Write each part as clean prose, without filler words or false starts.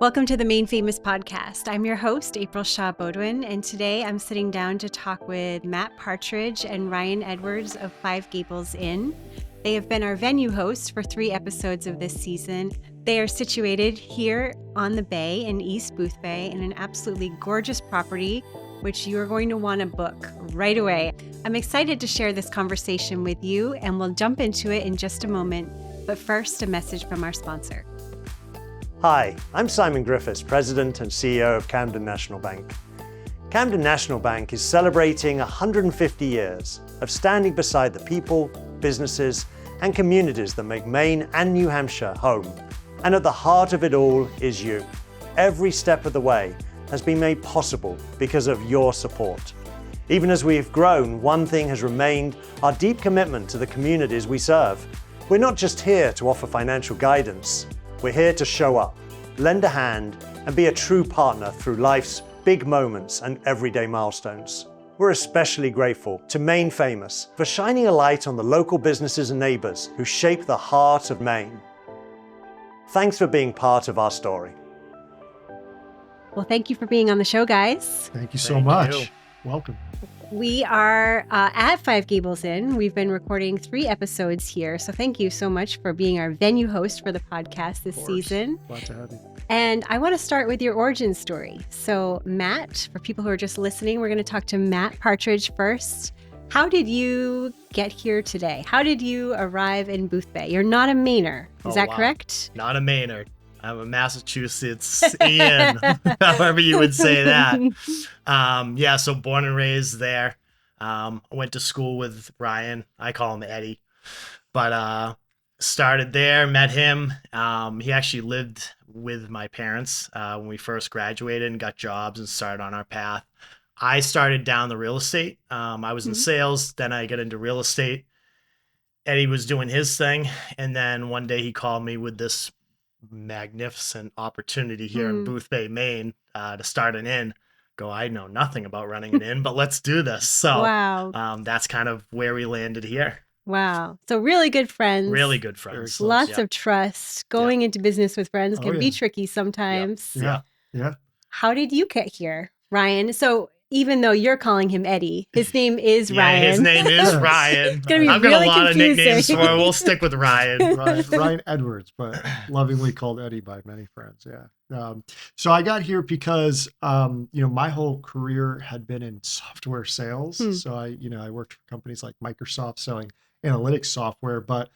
Welcome to the Maine Famous Podcast. I'm your host, April Shaw-Beaudoin, and today I'm sitting down to talk with Matt Partridge and Ryan Edwards of Five Gables Inn. They have been our venue hosts for 3 episodes of this season. They are situated here on the bay in East Boothbay in an absolutely gorgeous property, which you are going to want to book right away. I'm excited to share this conversation with you, and we'll jump into it in just a moment. But first, a message from our sponsor. Hi, I'm Simon Griffiths, President and CEO of Camden National Bank. Camden National Bank is celebrating 150 years of standing beside the people, businesses, and communities that make Maine and New Hampshire home. And at the heart of it all is you. Every step of the way has been made possible because of your support. Even as we've grown, one thing has remained: our deep commitment to the communities we serve. We're not just here to offer financial guidance. We're here to show up, lend a hand, and be a true partner through life's big moments and everyday milestones. We're especially grateful to Maine Famous for shining a light on the local businesses and neighbors who shape the heart of Maine. Thanks for being part of our story. Well, thank you for being on the show, guys. Thank you so much. Welcome. We are at Five Gables Inn. We've been recording 3 episodes here. So thank you so much for being our venue host for the podcast this season. Glad to have you. And I want to start with your origin story. So Matt, for people who are just listening, we're going to talk to Matt Partridge first. How did you get here today? How did you arrive in Boothbay? You're not a Mainer. Is that correct? Not a Mainer. I'm a Massachusettsian, however you would say that. So born and raised there. I went to school with Ryan. I call him Eddie. But started there, met him. He actually lived with my parents when we first graduated and got jobs and started on our path. I started down the real estate. I was in sales, then I got into real estate. Eddie was doing his thing, and then one day he called me with this magnificent opportunity here in Boothbay, Maine, to start an inn. I know nothing about running an inn, but let's do this. So wow. That's kind of where we landed here. Wow. So really good friends. Really good friends. Lots of trust. Going into business with friends can be tricky sometimes. Yeah. How did you get here, Ryan? So even though you're calling him Eddie, his name is Ryan. His name is Ryan. I've got a lot of nicknames for him. We'll stick with Ryan. Ryan Edwards, but lovingly called Eddie by many friends. Yeah. So I got here because, my whole career had been in software sales. So I worked for companies like Microsoft selling analytics software, but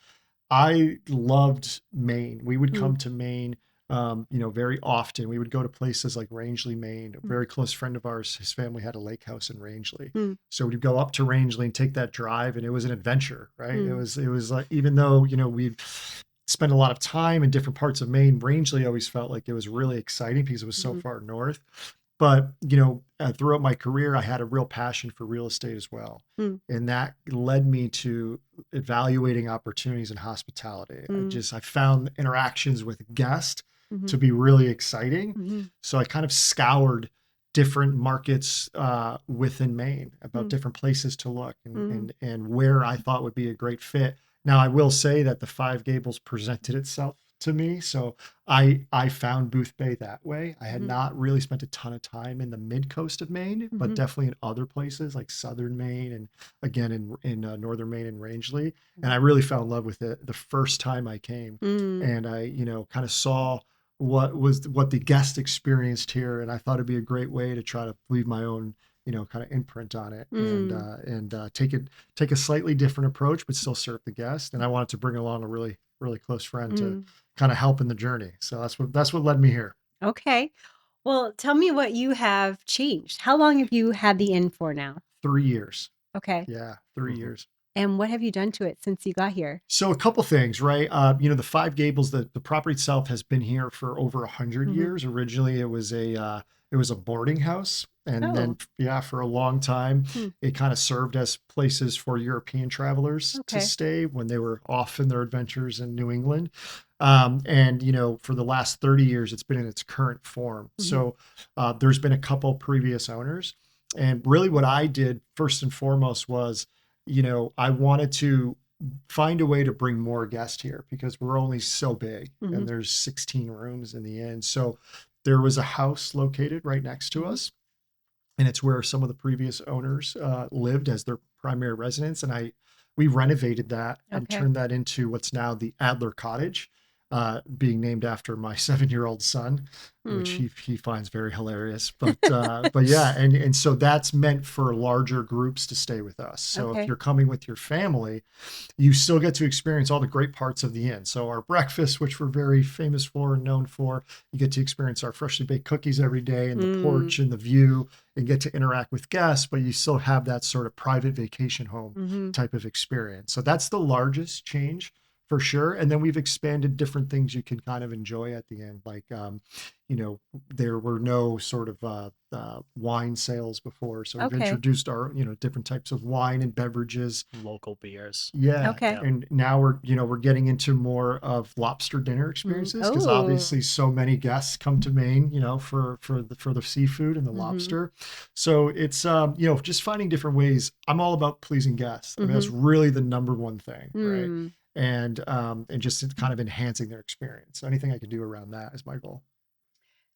I loved Maine. We would come to Maine very often. We would go to places like Rangeley, Maine. A very close friend of ours, his family had a lake house in Rangeley. So we'd go up to Rangeley and take that drive, and it was an adventure, right? It was like, even though, we'd spend a lot of time in different parts of Maine, Rangeley always felt like it was really exciting because it was so far north. But, throughout my career, I had a real passion for real estate as well. And that led me to evaluating opportunities in hospitality. I found interactions with guests to be really exciting. So I kind of scoured different markets within Maine about different places to look and where I thought would be a great fit. Now, I will say that the Five Gables presented itself to me. So I found Boothbay that way. I had not really spent a ton of time in the mid-coast of Maine, but definitely in other places like southern Maine and again in northern Maine and Rangeley. And I really fell in love with it the first time I came. And I, kind of saw what the guest experienced here. And I thought it'd be a great way to try to leave my own, kind of imprint on it and take a slightly different approach, but still serve the guest. And I wanted to bring along a really, really close friend to kind of help in the journey. So that's what led me here. Okay. Well, tell me what you have changed. How long have you had the inn for now? 3 years. Okay. Yeah, 3 years. And what have you done to it since you got here? So a couple things, right? The Five Gables, the property itself has been here for over 100 years. Originally, it was a boarding house. And then, for a long time, it kind of served as places for European travelers to stay when they were off in their adventures in New England. For the last 30 years, it's been in its current form. So there's been a couple previous owners. And really what I did first and foremost was, I wanted to find a way to bring more guests here because we're only so big and there's 16 rooms in the inn. So There was a house located right next to us, and it's where some of the previous owners lived as their primary residence. And we renovated that and turned that into what's now the Adler Cottage, being named after my 7-year-old son, which he finds very hilarious. But yeah, and so that's meant for larger groups to stay with us. So if you're coming with your family, you still get to experience all the great parts of the inn. So our breakfast, which we're very famous for and known for, you get to experience our freshly baked cookies every day, and the porch and the view, and get to interact with guests, but you still have that sort of private vacation home type of experience. So that's the largest change, for sure. And then we've expanded different things you can kind of enjoy at the end. Like, there were no sort of wine sales before. So we've introduced our, different types of wine and beverages. Local beers. Yeah. Okay. And now we're getting into more of lobster dinner experiences, because obviously so many guests come to Maine, for the seafood and the lobster. So it's, just finding different ways. I'm all about pleasing guests. I mean, that's really the number one thing, right? And just kind of enhancing their experience. So anything I can do around that is my goal.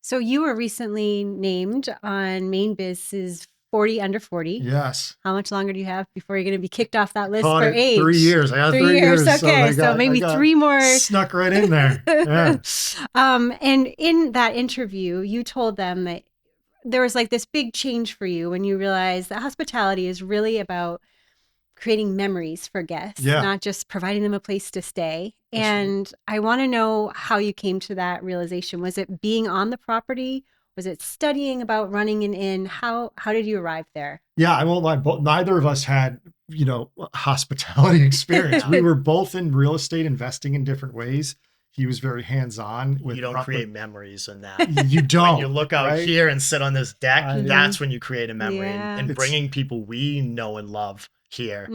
So you were recently named on Maine Biz's 40 under 40. Yes. How much longer do you have before you're going to be kicked off that list Caught for it age? 3 years. I got 3 years. Okay, so maybe 3 more. Snuck right in there. Yeah. And in that interview, you told them that there was like this big change for you when you realized that hospitality is really about creating memories for guests, not just providing them a place to stay. And I want to know how you came to that realization. Was it being on the property? Was it studying about running an inn? How did you arrive there? Yeah, I won't lie. Neither of us had, hospitality experience. We were both in real estate, investing in different ways. He was very hands-on with. You don't create memories in that. You don't. When you look out here and sit on this deck, that's when you create a memory. And bringing people we know and love here,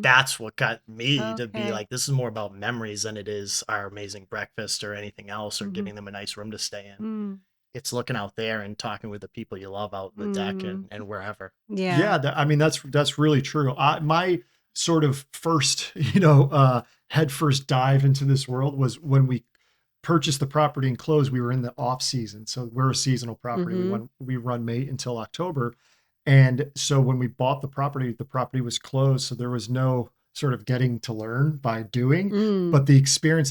that's what got me to be like, this is more about memories than it is our amazing breakfast or anything else, or giving them a nice room to stay in. It's looking out there and talking with the people you love out in the deck and wherever. That's really true. My sort of first head first dive into this world was when we purchased the property and closed. We were in the off season, so we're a seasonal property. We run May until October. And so when we bought the property was closed. So there was no sort of getting to learn by doing. But the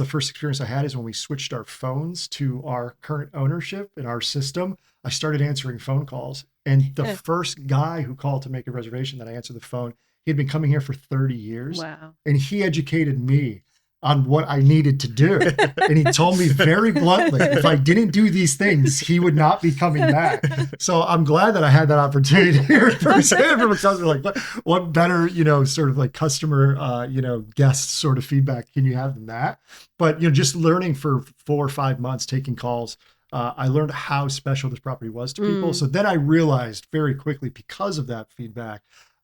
first experience I had is when we switched our phones to our current ownership in our system. I started answering phone calls. And the first guy who called to make a reservation that I answered the phone, he had been coming here for 30 years. Wow. And he educated me on what I needed to do. And he told me very bluntly, if I didn't do these things, he would not be coming back. So I'm glad that I had that opportunity to hear it firsthand from a customer. Like, what better, sort of like customer, guest sort of feedback can you have than that? But, just learning for 4 or 5 months, taking calls, I learned how special this property was to people. So then I realized very quickly, because of that feedback,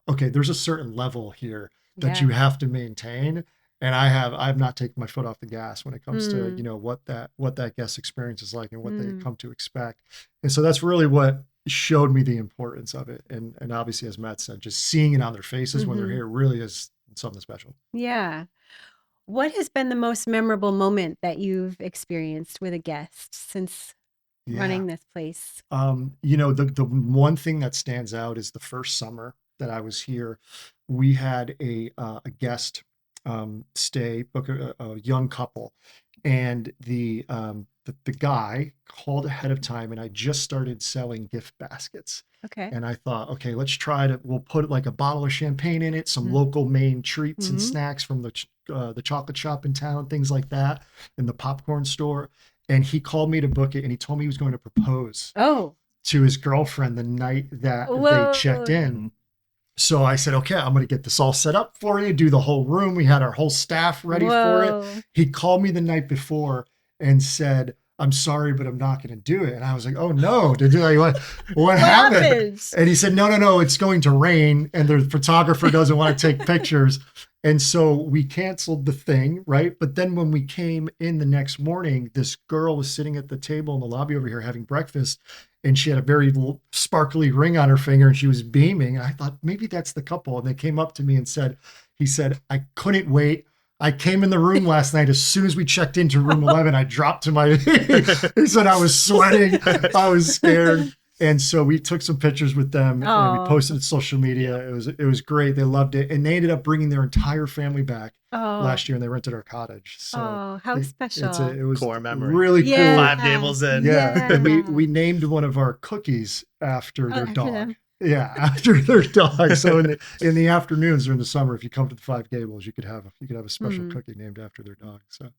okay, there's a certain level here that you have to maintain. And I've not taken my foot off the gas when it comes to, what that guest experience is like and what they come to expect. And so that's really what showed me the importance of it. And obviously, as Matt said, just seeing it on their faces when they're here really is something special. Yeah. What has been the most memorable moment that you've experienced with a guest since running this place? The one thing that stands out is the first summer that I was here, we had a guest book a young couple, and the guy called ahead of time, and I just started selling gift baskets. Okay. And I thought, okay, we'll put like a bottle of champagne in it, some local Maine treats and snacks from the chocolate shop in town, things like that, in the popcorn store. And he called me to book it, and he told me he was going to propose to his girlfriend the night that they checked in. So I said, okay, I'm going to get this all set up for you, do the whole room. We had our whole staff ready for it. He called me the night before and said, I'm sorry, but I'm not going to do it. And I was like, oh no, what happened? And he said, no, it's going to rain and the photographer doesn't want to take pictures. And so we canceled the thing, right? But then when we came in the next morning, this girl was sitting at the table in the lobby over here having breakfast, and she had a very sparkly ring on her finger, and she was beaming. And I thought, maybe that's the couple. And they came up to me and he said, I couldn't wait. I came in the room last night. As soon as we checked into room 11, I dropped to my, he said I was sweating. I was scared. And so we took some pictures with them and we posted it to social media. It was great. They loved it. And they ended up bringing their entire family back last year, and they rented our cottage. So how special. It was core memory. Really cool. Five Gables Inn. Yeah. And we named one of our cookies after their dog. Them. Yeah, after their dog. So in the afternoons during the summer, if you come to the Five Gables, you could have a special cookie named after their dog. So,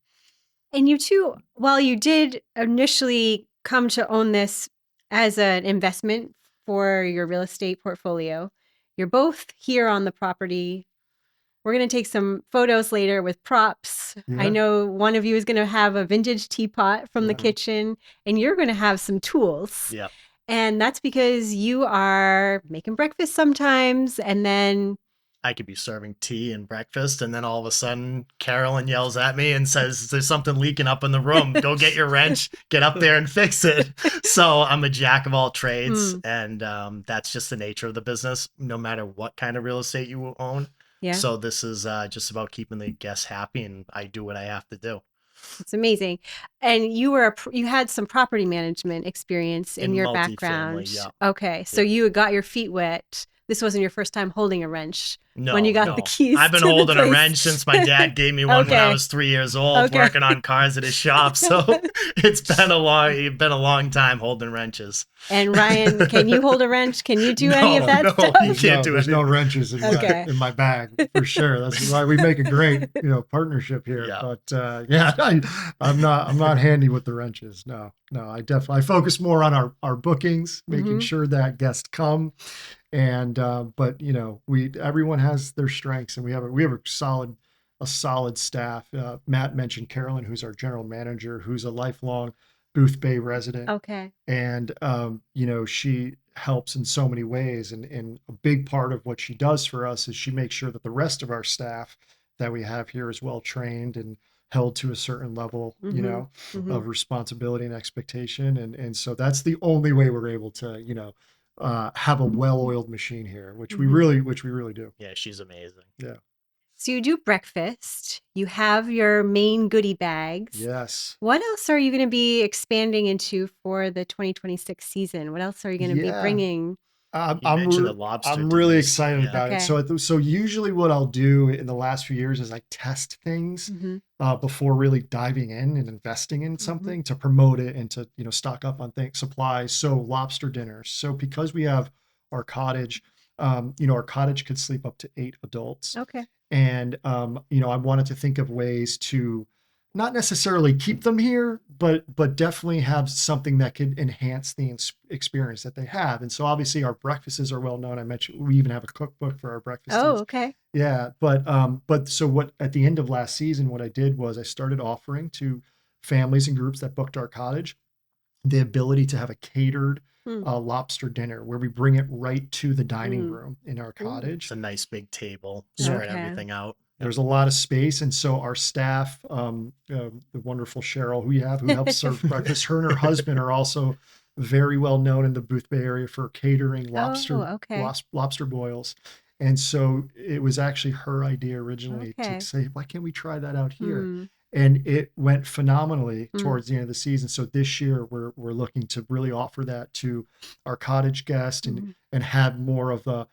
and you two, while you did initially come to own this as an investment for your real estate portfolio, you're both here on the property. We're going to take some photos later with props. Yeah. I know one of you is going to have a vintage teapot from the kitchen, and you're going to have some tools. Yeah. And that's because you are making breakfast sometimes, and then I could be serving tea and breakfast, and then all of a sudden Carolyn yells at me and says, "There's something leaking up in the room. Go get your wrench, get up there and fix it." So I'm a jack of all trades, and that's just the nature of the business, no matter what kind of real estate you own. Yeah. So this is just about keeping the guests happy, and I do what I have to do. It's amazing. And you had some property management experience in your background. Yeah. Okay. So you got your feet wet. This wasn't your first time holding a wrench when you got the keys. I've been to holding the a place. wrench since my dad gave me one when I was 3 years old, working on cars at his shop. So it's been a long time holding wrenches. And Ryan, can you hold a wrench? Can you do any of that stuff? You can't do it. There's no wrenches in my bag for sure. That's why we make a great, partnership here. Yeah. But I'm not handy with the wrenches. No, I focus more on our bookings, making sure that guests come. And but everyone has their strengths, and we have a solid staff. Matt mentioned Carolyn, who's our general manager, who's a lifelong Boothbay resident. Okay. And she helps in so many ways, and a big part of what she does for us is she makes sure that the rest of our staff that we have here is well trained and held to a certain level, of responsibility and expectation, and so that's the only way we're able to have a well-oiled machine here, which we really do. Yeah, she's amazing. Yeah. So you do breakfast. You have your main goodie bags. Yes. What else are you going to be expanding into for the 2026 season? What else are you going to be bringing? The lobster. I'm really excited about it. So usually what I'll do in the last few years is I test things before really diving in and investing in something to promote it and to stock up on supplies. So lobster dinners. So because we have our cottage, our cottage could sleep up to 8 adults. Okay. And I wanted to think of ways to not necessarily keep them here, but definitely have something that could enhance the experience that they have. And so obviously our breakfasts are well known. I mentioned we even have a cookbook for our breakfasts. Oh, okay. Yeah, but so what at the end of last season, what I did was I started offering to families and groups that booked our cottage the ability to have a catered lobster dinner where we bring it right to the dining room in our cottage. It's a nice big table, spread everything out. There's a lot of space, and so our staff, the wonderful Cheryl, who helps serve breakfast, her and her husband are also very well known in the Boothbay area for catering lobster boils. And so it was actually her idea originally to say, why can't we try that out here? And it went phenomenally towards the end of the season. So this year we're looking to really offer that to our cottage guests and have more of a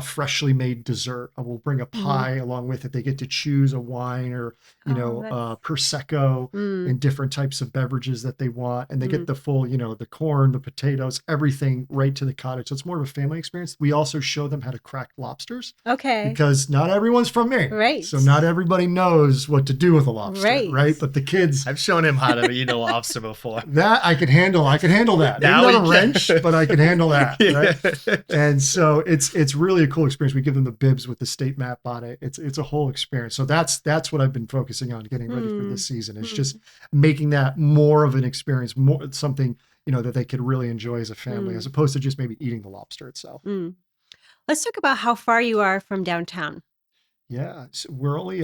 freshly made dessert. We'll bring a pie along with it. They get to choose a wine or prosecco and different types of beverages that they want, and they get the full the corn, the potatoes, everything right to the cottage. So it's more of a family experience. We also show them how to crack lobsters. Okay. Because not everyone's from Maine. Right. So not everybody knows what to do with a lobster. Right. But the kids. I've shown him how to eat a lobster before. That I can handle. I can handle that. Now not a wrench, but I can handle that. Right? And so it's really a cool experience. We give them the bibs with the state map on it. It's a whole experience. So that's what I've been focusing on getting ready for this season. It's just making that more of an experience, more something that they could really enjoy as a family, as opposed to just maybe eating the lobster itself. Let's talk about how far you are from downtown. Yeah, so we're only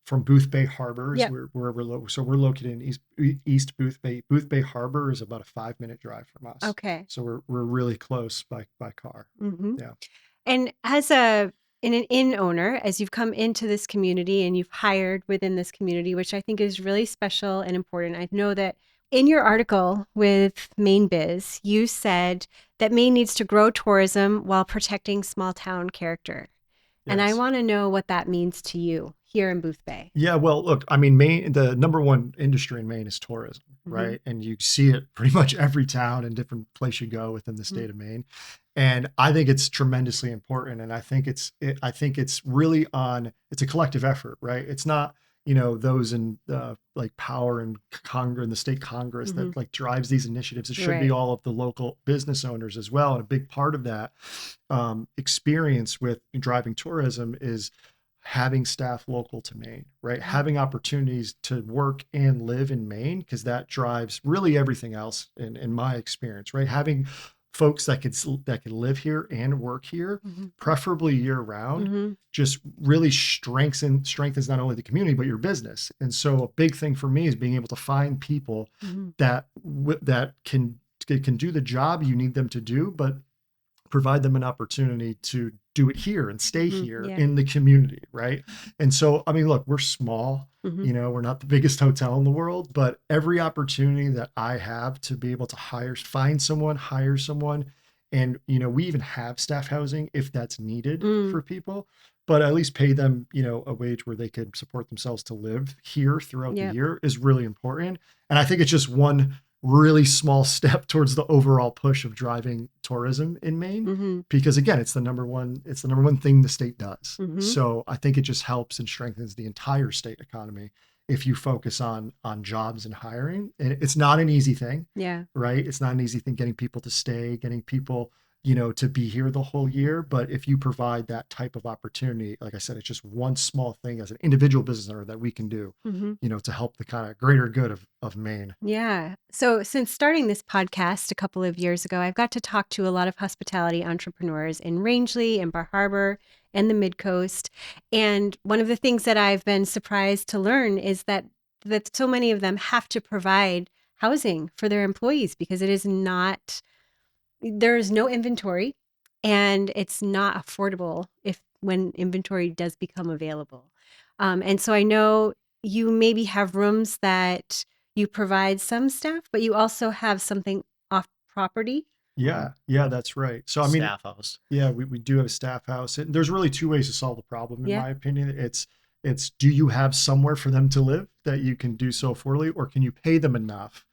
from Boothbay Harbor. We're located in East Boothbay. Boothbay Harbor is about a 5-minute drive from us. Okay. So we're really close by car. Mm-hmm. Yeah. And as a an inn owner, as you've come into this community and you've hired within this community, which I think is really special and important. I know that in your article with Maine Biz, you said that Maine needs to grow tourism while protecting small town character. And I Yes. want to know what that means to you here in Boothbay. Yeah, well, look, I mean, Maine, the number one industry in Maine is tourism, Mhm. right? And you see it pretty much every town and different place you go within the state of Maine. And I think it's tremendously important. And I think it's really it's a collective effort, right? It's not, those in like power and Congress and the state Congress that like drives these initiatives. It should be Right. all of the local business owners as well. And a big part of that experience with driving tourism is having staff local to Maine, right? Having opportunities to work and live in Maine, because that drives really everything else in my experience, right? Having folks that can live here and work here, preferably year round, just really strengthens not only the community but your business. And so a big thing for me is being able to find people that can do the job you need them to do, but provide them an opportunity to do it here and stay here Yeah. in the community, right? And so, I mean, look, we're small, we're not the biggest hotel in the world, but every opportunity that I have to be able to hire someone, and, we even have staff housing if that's needed for people, but at least pay them, a wage where they could support themselves to live here throughout the year is really important. And I think it's just one really small step towards the overall push of driving tourism in Maine, because again, it's the number one thing the state does. So I think it just helps and strengthens the entire state economy if you focus on jobs and hiring. And it's not an easy thing, right? It's not an easy thing getting people to stay, getting people to be here the whole year. But if you provide that type of opportunity, like I said, it's just one small thing as an individual business owner that we can do, to help the kind of greater good of Maine. Yeah. So since starting this podcast a couple of years ago, I've got to talk to a lot of hospitality entrepreneurs in Rangeley and Bar Harbor and the Mid-Coast. And one of the things that I've been surprised to learn is that so many of them have to provide housing for their employees because there is no inventory and it's not affordable when inventory does become available. And so I know you maybe have rooms that you provide some staff, but you also have something off property. Yeah, that's right. So I mean, Staff house. yeah, we do have a staff house. And there's really two ways to solve the problem, in Yeah. my opinion. It's do you have somewhere for them to live that you can do so affordably, or can you pay them enough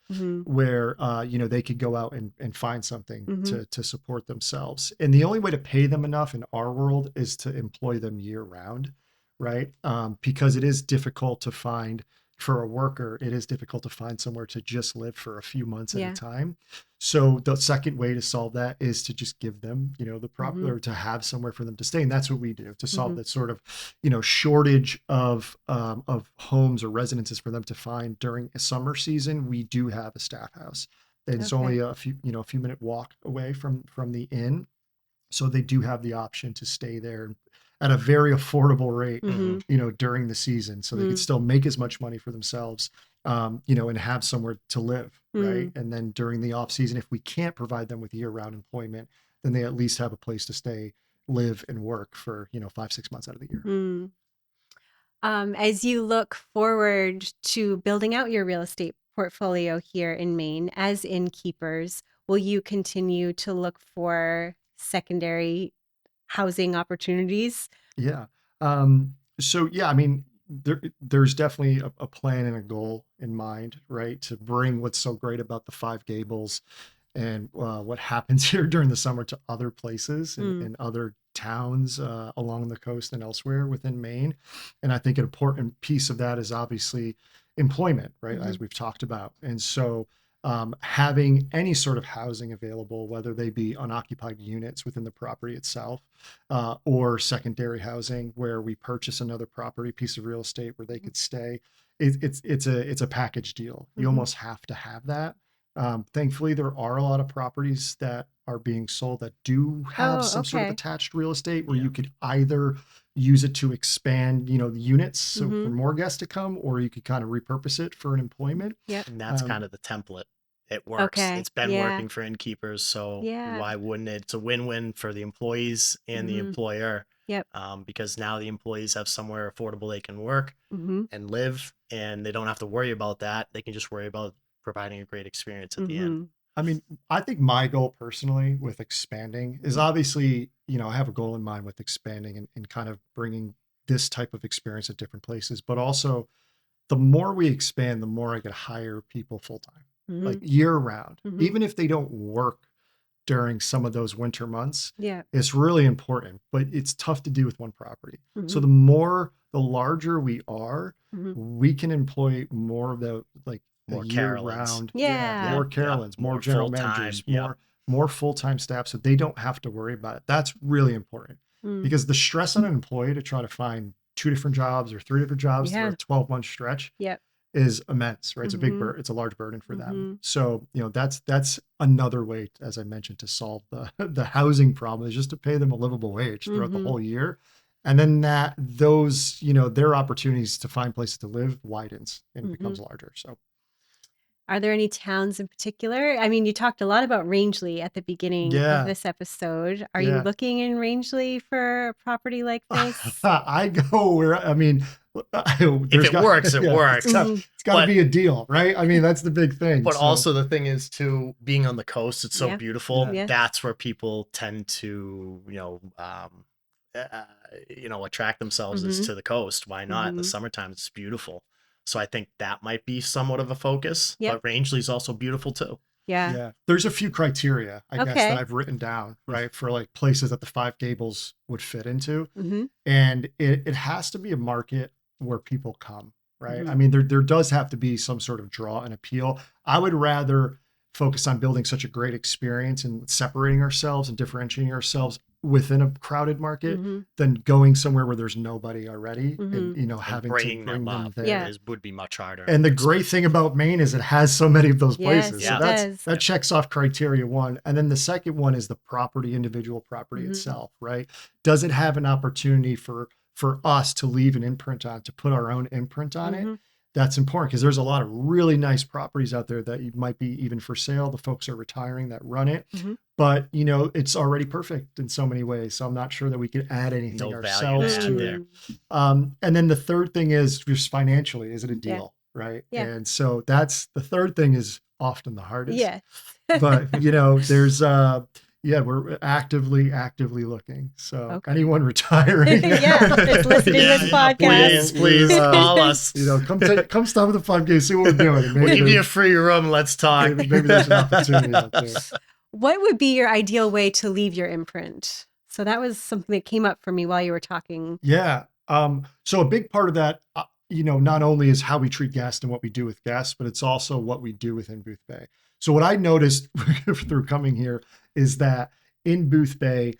where they could go out and find something to support themselves? And the only way to pay them enough in our world is to employ them year round, right? Because it is difficult to find. For a worker, it is difficult to find somewhere to just live for a few months at a time. So the second way to solve that is to just give them, the proper, or to have somewhere for them to stay. And that's what we do to solve that sort of, shortage of homes or residences for them to find during a summer season. We do have a staff house, and it's only a few minute walk away from the inn. So they do have the option to stay there at a very affordable rate, during the season. So they could still make as much money for themselves, and have somewhere to live, right? And then during the off season, if we can't provide them with year-round employment, then they at least have a place to stay, live, and work for, 5-6 months out of the year. As you look forward to building out your real estate portfolio here in Maine as innkeepers, will you continue to look for secondary housing opportunities? Yeah. So yeah, I mean, there's definitely a plan and a goal in mind, right? To bring what's so great about the Five Gables and what happens here during the summer to other places and other towns along the coast and elsewhere within Maine. And I think an important piece of that is obviously employment, right? As we've talked about. And so having any sort of housing available, whether they be unoccupied units within the property itself, or secondary housing where we purchase another property, piece of real estate where they could stay. It's a package deal. You almost have to have that. Thankfully, there are a lot of properties that are being sold that do have some sort of attached real estate where you could either use it to expand, the units so for more guests to come, or you could kind of repurpose it for an employment. And that's kind of the template. It works. It's been working for innkeepers. So why wouldn't it? It's a win-win for the employees and the employer. Yep. Because now the employees have somewhere affordable they can work Mm-hmm. and live, and they don't have to worry about that. They can just worry about providing a great experience at the end. I mean, I think my goal personally with expanding is obviously, I have a goal in mind with expanding and kind of bringing this type of experience at different places, but also the more we expand, the more I could hire people full time, like year round, even if they don't work during some of those winter months. Yeah. It's really important, but it's tough to do with one property. So the larger we are, we can employ more of the More year Carolines. round. Yeah. More Carolines, more general managers, more full-time staff, so they don't have to worry about it. That's really important because the stress on an employee to try to find 2 different jobs or 3 different jobs through a 12-month stretch is immense, right? It's a big burden. It's a large burden for them. So, that's another way, as I mentioned, to solve the housing problem is just to pay them a livable wage throughout the whole year. And then those, their opportunities to find places to live widens and becomes larger. So. Are there any towns in particular? I mean, you talked a lot about Rangeley at the beginning of this episode. Are you looking in Rangeley for a property like this? I go where, if it works, it works. It's got to be a deal, right? I mean, that's the big thing. But also the thing is too, being on the coast, it's so beautiful. Yeah. That's where people tend to, attract themselves is to the coast. Why not? In the summertime, it's beautiful. So I think that might be somewhat of a focus, but Rangeley's also beautiful too. Yeah. There's a few criteria, I guess, that I've written down, right? For like places that the Five Gables would fit into. And it has to be a market where people come, right? I mean, there does have to be some sort of draw and appeal. I would rather focus on building such a great experience and separating ourselves and differentiating ourselves within a crowded market than going somewhere where there's nobody already and having to bring them there would be much harder. And the great thing about Maine is it has so many of those places. So that checks off criteria 1. And then the second one is the individual property itself, right? Does it have an opportunity for us to leave an imprint on, to put our own imprint on it? That's important because there's a lot of really nice properties out there that might be even for sale. The folks are retiring that run it, but it's already perfect in so many ways. So I'm not sure that we could add anything ourselves to it. And then the third thing is just financially, is it a deal, right? Yeah. And so that's the third thing is often the hardest. Yeah. But there's we're actively looking. So anyone retiring, it's listening to this podcast. Please call us. Come stop at the 5 Gables, see what we're doing. We'll give you a free room. Let's talk. Maybe there's an opportunity out there. What would be your ideal way to leave your imprint? So that was something that came up for me while you were talking. Yeah. So a big part of that, not only is how we treat guests and what we do with guests, but it's also what we do within Boothbay. So what I noticed through coming here is that in Boothbay,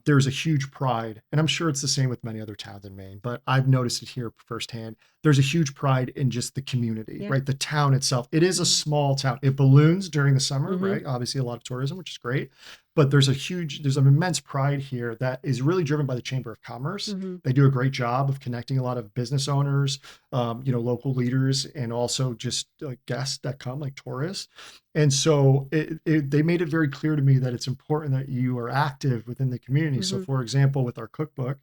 there's a huge pride, and I'm sure it's the same with many other towns in Maine, but I've noticed it here firsthand. There's a huge pride in just the community, right? The town itself. It is a small town. It balloons during the summer, right? Obviously a lot of tourism, which is great, but there's an immense pride here that is really driven by the Chamber of Commerce. They do a great job of connecting a lot of business owners, local leaders, and also just guests that come, like tourists. And so they made it very clear to me that it's important that you are active within the community. So for example, with our cookbook,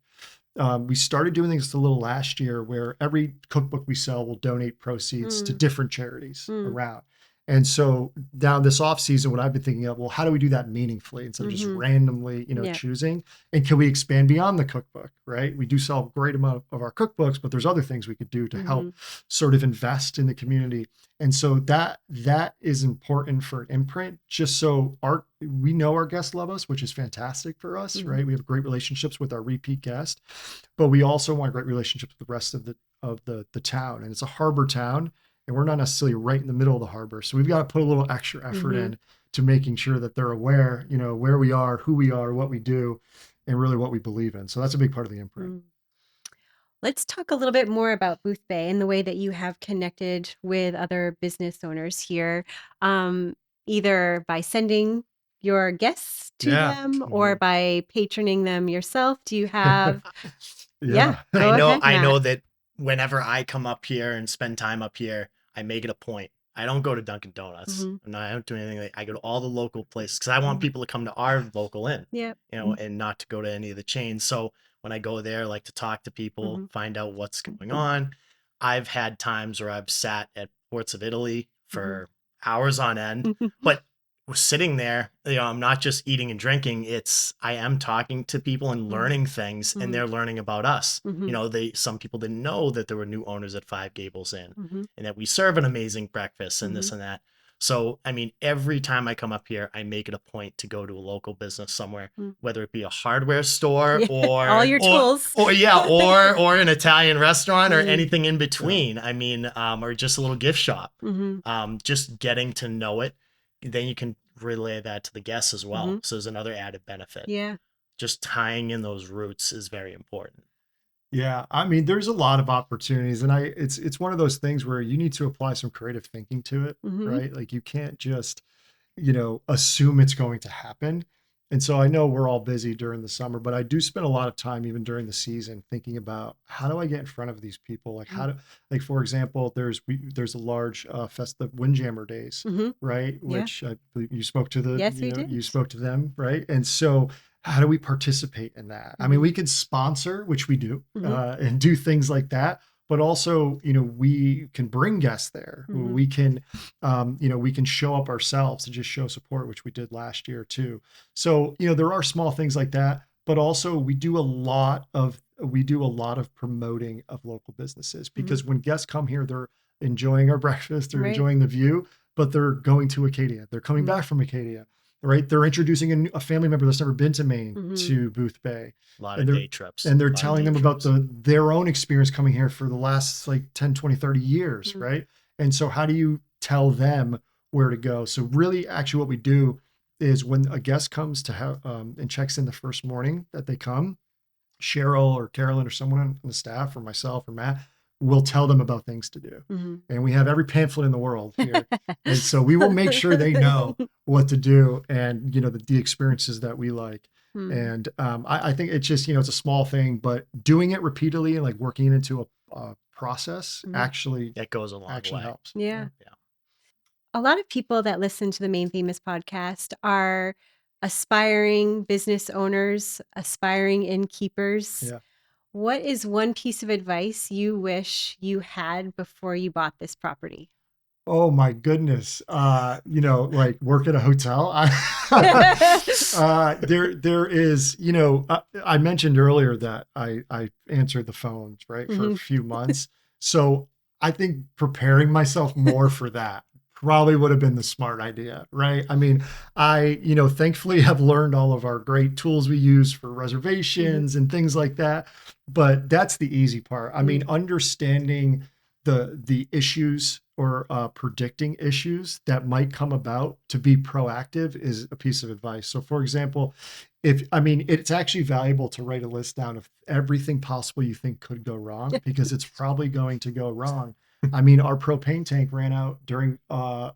we started doing this a little last year where every cookbook we sell will donate proceeds to different charities around. And so now this off season, what I've been thinking of, well, how do we do that meaningfully instead of just randomly, choosing? And can we expand beyond the cookbook, right? We do sell a great amount of our cookbooks, but there's other things we could do to help sort of invest in the community. And so that is important for an imprint, just so we know our guests love us, which is fantastic for us, right? We have great relationships with our repeat guests, but we also want great relationships with the rest of the town. And it's a harbor town, and we're not necessarily right in the middle of the harbor. So we've got to put a little extra effort in to making sure that they're aware, where we are, who we are, what we do, and really what we believe in. So that's a big part of the imprint. Let's talk a little bit more about Boothbay and the way that you have connected with other business owners here, either by sending your guests to them or by patroning them yourself. Do you have? I know that whenever I come up here and spend time up here, I make it a point. I don't go to Dunkin' Donuts. I don't do anything. I go to all the local places because I want people to come to our local inn, and not to go to any of the chains. So when I go there, I like to talk to people, Mhm. find out what's going on. I've had times where I've sat at ports of Italy for hours on end, but we're sitting there, I'm not just eating and drinking. I am talking to people and learning things, and they're learning about us. Some people didn't know that there were new owners at Five Gables Inn, and that we serve an amazing breakfast and this and that. So, I mean, every time I come up here, I make it a point to go to a local business somewhere, whether it be a hardware store or all your tools, or an Italian restaurant or anything in between. I mean, or just a little gift shop. Just getting to know it, then you can relay that to the guests as well. So there's another added benefit. Yeah. Just tying in those roots is very important. Yeah, I mean, there's a lot of opportunities, and it's one of those things where you need to apply some creative thinking to it, right? Like you can't just, assume it's going to happen. And so I know we're all busy during the summer, but I do spend a lot of time even during the season thinking about how do I get in front of these people? Like like for example, there's a large the Windjammer Days, right? Which I believe you spoke to you spoke to them, right? And so how do we participate in that? I mean, we can sponsor, which we do, and do things like that. But also, we can bring guests there. We can, we can show up ourselves to just show support, which we did last year too. So, there are small things like that, but also we do a lot of promoting of local businesses, because when guests come here, they're enjoying our breakfast, they're enjoying the view, but they're going to Acadia. They're coming back from Acadia. Right, they're introducing a family member that's never been to Maine to Boothbay. A lot of day trips. And they're telling them about their own experience coming here for the last 10, 20, 30 years, right? And so how do you tell them where to go? So really, actually what we do is when a guest comes to have and checks in the first morning that they come, Cheryl or Carolyn or someone on the staff or myself or Matt will tell them about things to do. And we have every pamphlet in the world here. And so we will make sure they know what to do and, the experiences that we like. And I think it's just, it's a small thing, but doing it repeatedly and like working it into a process actually that goes a long way. Helps. Yeah. A lot of people that listen to the Maine Famous podcast are aspiring business owners, aspiring innkeepers. Yeah. What is one piece of advice you wish you had before you bought this property? Oh my goodness. Like work at a hotel. There is, I mentioned earlier that I answered the phones, right, for a few months. So I think preparing myself more for that probably would have been the smart idea, right? I mean, I thankfully have learned all of our great tools we use for reservations and things like that. But that's the easy part. I mean, understanding the issues or predicting issues that might come about to be proactive is a piece of advice. So for example, it's actually valuable to write a list down of everything possible you think could go wrong, because it's probably going to go wrong. I mean, our propane tank ran out during a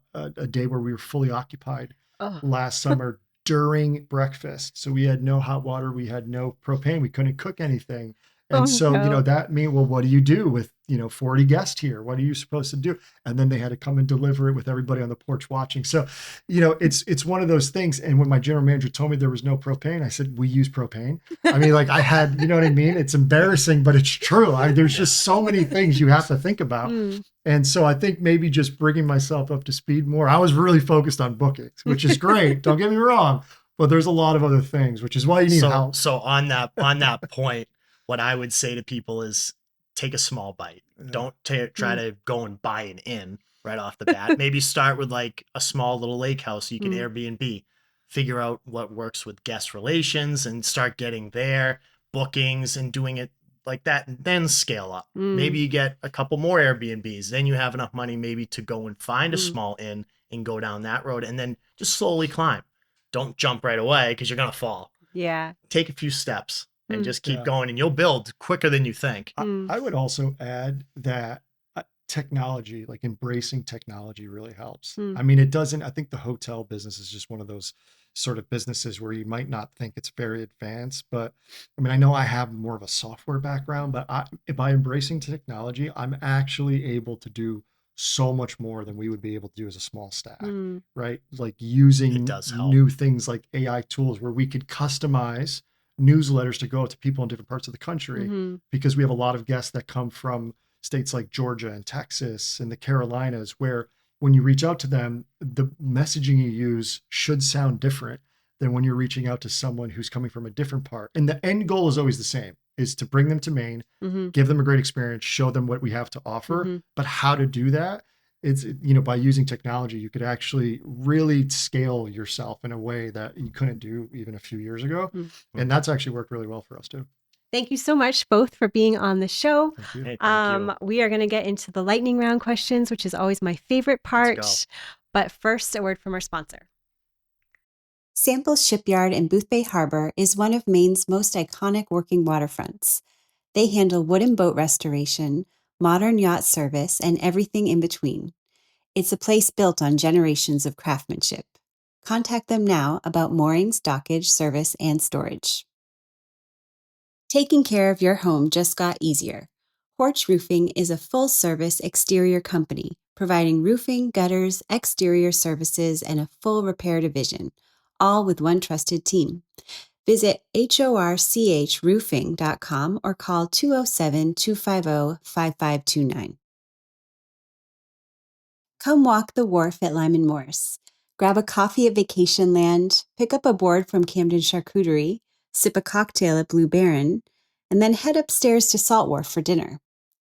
day where we were fully occupied last summer during breakfast. So we had no hot water, we had no propane, we couldn't cook anything. And that mean, well, what do you do with, 40 guests here? What are you supposed to do? And then they had to come and deliver it with everybody on the porch watching. So, it's one of those things. And when my general manager told me there was no propane, I said, we use propane. I mean, like I had, you know what I mean? It's embarrassing, but it's true. There's just so many things you have to think about. And so I think maybe just bringing myself up to speed more. I was really focused on bookings, which is great. Don't get me wrong, but there's a lot of other things, which is why you need help. So on that point, what I would say to people is take a small bite. Don't try to go and buy an inn right off the bat. Maybe start with like a small little lake house you can Airbnb. Figure out what works with guest relations and start getting their bookings and doing it like that, and then scale up. Maybe you get a couple more Airbnbs. Then you have enough money maybe to go and find a small inn and go down that road, and then just slowly climb. Don't jump right away because you're going to fall. Yeah. Take a few steps. And just keep going, and you'll build quicker than you think. I would also add that technology, like embracing technology, really helps. I mean, I think the hotel business is just one of those sort of businesses where you might not think it's very advanced, but I mean, I know I have more of a software background, but by embracing technology, I'm actually able to do so much more than we would be able to do as a small staff, right? Like using new things like AI tools where we could customize newsletters to go out to people in different parts of the country Mm-hmm. because we have a lot of guests that come from states like Georgia and Texas and the Carolinas, where when you reach out to them, the messaging you use should sound different than when you're reaching out to someone who's coming from a different part. And the end goal is always the same, is to bring them to Maine, Mm-hmm. give them a great experience, show them what we have to offer. Mm-hmm. But how to do that, it's, by using technology, you could actually really scale yourself in a way that you couldn't do even a few years ago. Mm-hmm. And that's actually worked really well for us too. Thank you so much both for being on the show. Thank you. Hey, thank you. We are going to get into the lightning round questions, which is always my favorite part. Let's But first, a word from our sponsor. Samples Shipyard in Boothbay Harbor is one of Maine's most iconic working waterfronts. They handle wooden boat restoration, modern yacht service, and everything in between. It's a place built on generations of craftsmanship. Contact them now about moorings, dockage, service, and storage. Taking care of your home just got easier. Porch Roofing is a full-service exterior company, providing roofing, gutters, exterior services, and a full repair division, all with one trusted team. Visit horchroofing.com or call 207-250-5529. Come walk the wharf at Lyman Morris. Grab a coffee at Vacation Land, pick up a board from Camden Charcuterie, sip a cocktail at Blue Baron, and then head upstairs to Salt Wharf for dinner.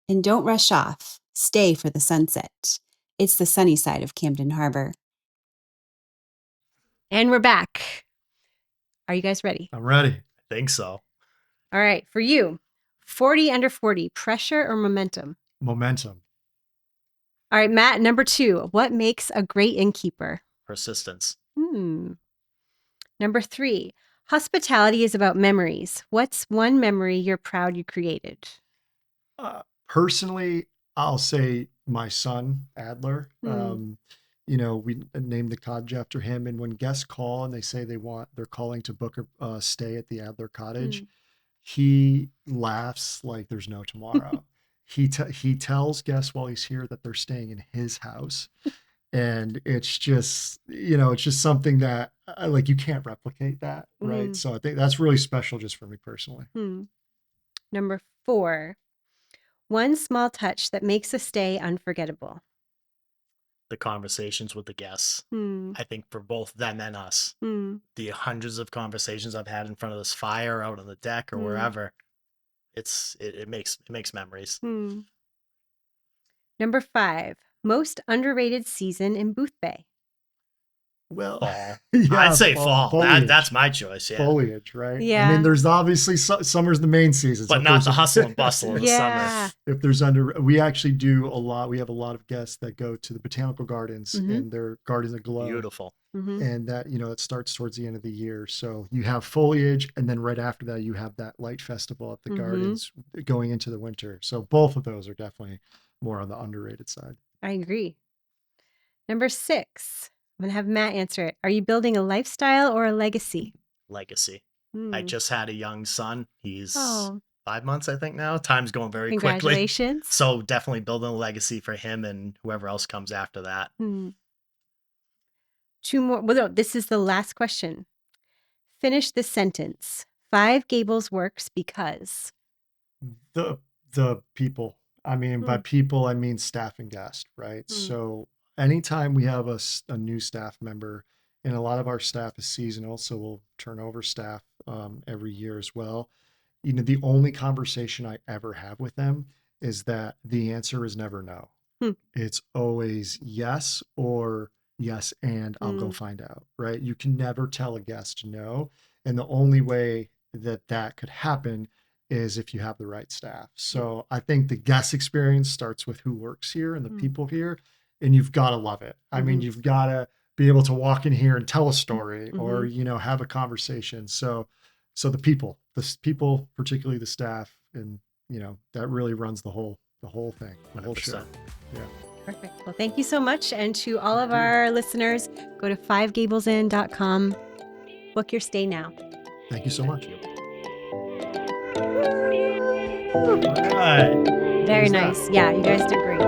And don't rush off. Stay for the sunset. It's the sunny side of Camden Harbor. And we're back. Are you guys ready? I'm ready. I think so. All right. For you, 40 under 40, pressure or momentum? Momentum. All right, Matt, number 2, what makes a great innkeeper? Persistence. Number 3, hospitality is about memories. What's one memory you're proud you created? Personally, I'll say my son, Adler. We named the cottage after him. And when guests call and they say they're calling to book a stay at the Adler cottage, he laughs like there's no tomorrow. He tells guests while he's here that they're staying in his house. And it's just, it's just something that you can't replicate that. Right. So I think that's really special just for me personally. Number 4, one small touch that makes a stay unforgettable. The conversations with the guests. I think for both them and us, the hundreds of conversations I've had in front of this fire, out on the deck or wherever, it makes memories. Number 5, most underrated season in Boothbay. Well, Fall. yeah, I'd say fall. Foliage. That's my choice. Yeah, Foliage, right? Yeah. I mean, there's obviously summer's the main season, but if not there's the hustle and bustle of the Yeah. summer. If there's we actually do a lot. We have a lot of guests that go to the botanical gardens and their gardens aglow. Beautiful. And that, it starts towards the end of the year. So you have foliage, and then right after that, you have that light festival at the gardens going into the winter. So both of those are definitely more on the underrated side. I agree. Number 6, I'm going to have Matt answer it. Are you building a lifestyle or a legacy? Legacy. I just had a young son. He's Oh. 5 months, I think now. Time's going very quickly. Congratulations. So definitely building a legacy for him and whoever else comes after that. 2 more. Well, no, this is the last question. Finish this sentence. Five Gables works because. The people. I mean, by people, I mean staff and guest, right? So anytime we have a new staff member, and a lot of our staff is seasonal, so we'll turn over staff every year as well. The only conversation I ever have with them is that the answer is never no. It's always yes or yes, and I'll go find out, right? You can never tell a guest no. And the only way that could happen is if you have the right staff. So I think the guest experience starts with who works here and the people here, and you've got to love it. I mean, you've got to be able to walk in here and tell a story or, have a conversation. So the people, particularly the staff, and, that really runs the whole thing, the whole show. 100%. Yeah. Perfect. Well, thank you so much. And to all of our listeners, go to fivegablesin.com. Book your stay now. Thank you so much. All right. Very Who's that? nice. Yeah, you guys did great.